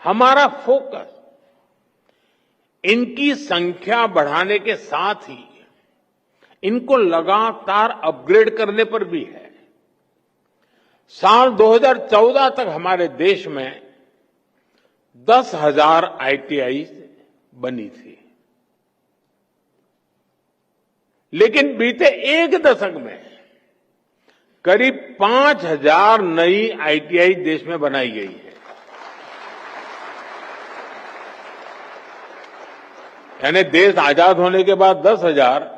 हमारा फोकस इनकी संख्या बढ़ाने के साथ ही इनको लगातार अपग्रेड करने पर भी है। साल 2014 तक हमारे देश में 10,000 आईटीआई बनी थी, लेकिन बीते एक दशक में करीब 5,000 नई आईटीआई देश में बनाई गई है। यानी देश आजाद होने के बाद 10,000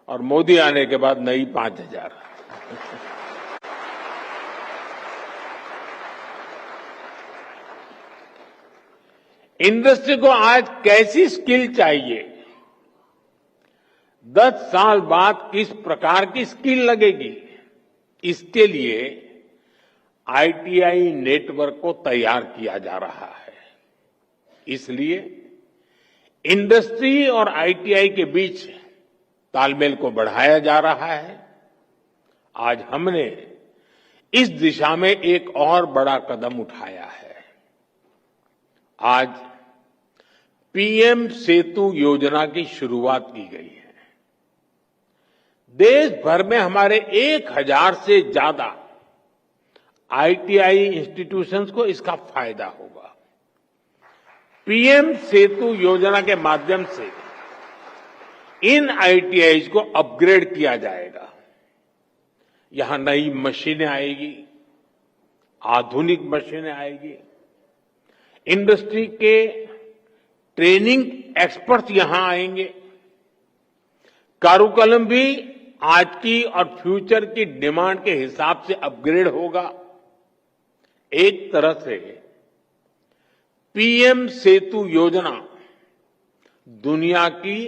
और मोदी आने के बाद नई 5,000। इंडस्ट्री को आज कैसी स्किल चाहिए, 10 साल बाद किस प्रकार की स्किल लगेगी, इसके लिए आईटीआई नेटवर्क को तैयार किया जा रहा है। इसलिए इंडस्ट्री और आईटीआई के बीच तालमेल को बढ़ाया जा रहा है। आज हमने इस दिशा में एक और बड़ा कदम उठाया है। आज पीएम सेतु योजना की शुरुआत की गई है। देश भर में हमारे 1,000 से ज्यादा आईटीआई इंस्टीट्यूशंस को इसका फायदा होगा। पीएम सेतु योजना के माध्यम से इन आईटीआई को अपग्रेड किया जाएगा। यहां नई मशीनें आएगी, आधुनिक मशीनें आएगी, इंडस्ट्री के ट्रेनिंग एक्सपर्ट्स यहां आएंगे, कारुकलम भी आज की और फ्यूचर की डिमांड के हिसाब से अपग्रेड होगा। एक तरह से पीएम सेतु योजना दुनिया की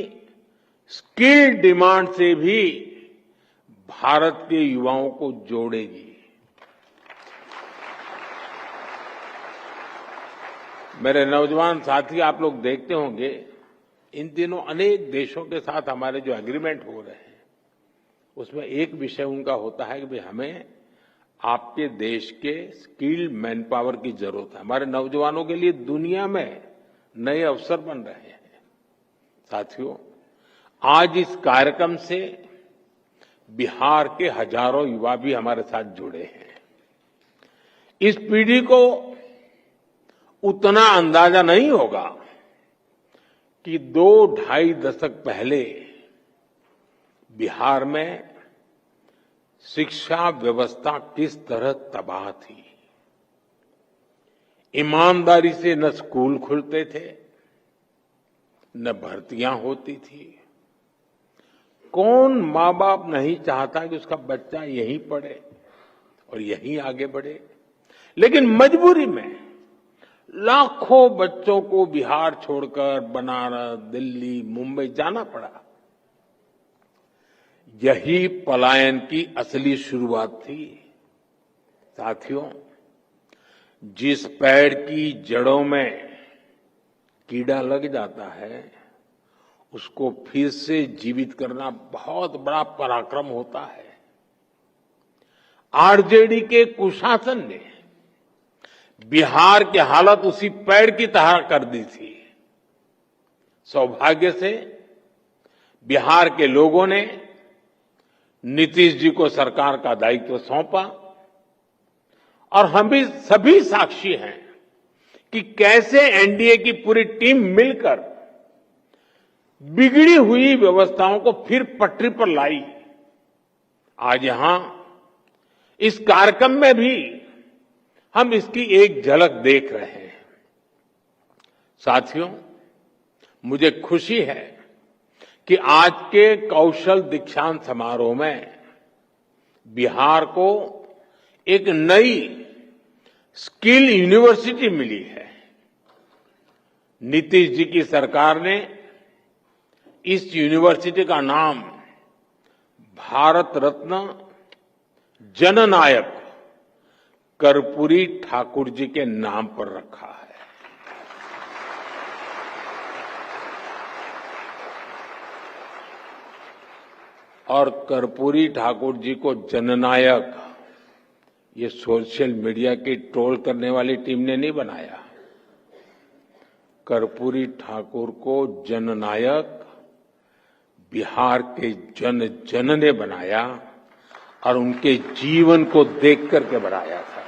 स्किल डिमांड से भी भारत के युवाओं को जोड़ेगी। मेरे नौजवान साथी, आप लोग देखते होंगे इन दिनों अनेक देशों के साथ हमारे जो एग्रीमेंट हो रहे हैं, उसमें एक विषय उनका होता है कि भाई हमें आपके देश के स्किल्ड मैन पावर की जरूरत है। हमारे नौजवानों के लिए दुनिया में नए अवसर बन रहे हैं। साथियों, आज इस कार्यक्रम से बिहार के हजारों युवा भी हमारे साथ जुड़े हैं। इस पीढ़ी को उतना अंदाजा नहीं होगा कि 2-2.5 दशक पहले बिहार में शिक्षा व्यवस्था किस तरह तबाह थी। ईमानदारी से न स्कूल खुलते थे, न भर्तियां होती थी। कौन माँ बाप नहीं चाहता कि उसका बच्चा यहीं पढ़े और यहीं आगे बढ़े, लेकिन मजबूरी में लाखों बच्चों को बिहार छोड़कर बनारस, दिल्ली, मुंबई जाना पड़ा। यही पलायन की असली शुरुआत थी। साथियों, जिस पेड़ की जड़ों में कीड़ा लग जाता है, उसको फिर से जीवित करना बहुत बड़ा पराक्रम होता है। आरजेडी के कुशासन ने बिहार की हालत उसी पेड़ की तरह कर दी थी। सौभाग्य से बिहार के लोगों ने नीतीश जी को सरकार का दायित्व सौंपा और हम भी सभी साक्षी हैं कि कैसे एनडीए की पूरी टीम मिलकर बिगड़ी हुई व्यवस्थाओं को फिर पटरी पर लाई। आज यहां इस कार्यक्रम में भी हम इसकी एक झलक देख रहे हैं। साथियों, मुझे खुशी है कि आज के कौशल दीक्षांत समारोह में बिहार को एक नई स्किल यूनिवर्सिटी मिली है। नीतीश जी की सरकार ने इस यूनिवर्सिटी का नाम भारत रत्न जननायक कर्पूरी ठाकुर जी के नाम पर रखा है। और कर्पूरी ठाकुर जी को जननायक ये सोशल मीडिया की ट्रोल करने वाली टीम ने नहीं बनाया। कर्पूरी ठाकुर को जननायक बिहार के जन जन ने बनाया और उनके जीवन को देख करके बनाया था।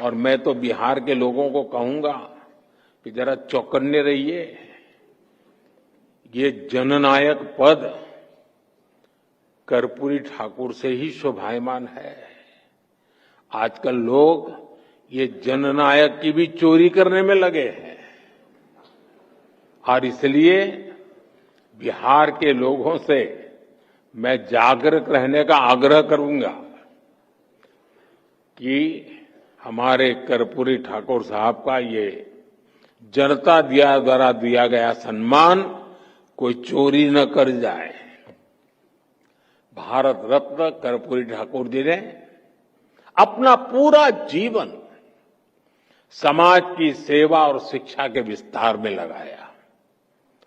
और मैं तो बिहार के लोगों को कहूंगा कि जरा चौकन्ने रहिए। ये जननायक पद कर्पूरी ठाकुर से ही शोभायमान है। आजकल लोग ये जननायक की भी चोरी करने में लगे हैं और इसलिए बिहार के लोगों से मैं जागरूक रहने का आग्रह करूंगा कि हमारे कर्पूरी ठाकुर साहब का ये जनता द्वारा दिया गया सम्मान कोई चोरी न कर जाए। भारत रत्न कर्पूरी ठाकुर जी ने अपना पूरा जीवन समाज की सेवा और शिक्षा के विस्तार में लगाया।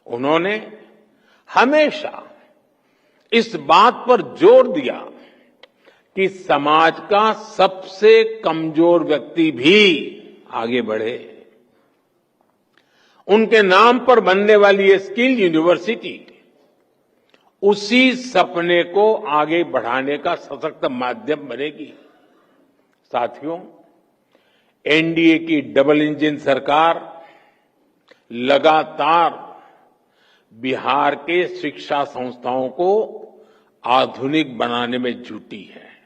उन्होंने हमेशा इस बात पर जोर दिया कि समाज का सबसे कमजोर व्यक्ति भी आगे बढ़े। उनके नाम पर बनने वाली ये स्किल यूनिवर्सिटी उसी सपने को आगे बढ़ाने का सशक्त माध्यम बनेगी। साथियों, एनडीए की डबल इंजन सरकार लगातार बिहार के शिक्षा संस्थाओं को आधुनिक बनाने में जुटी है।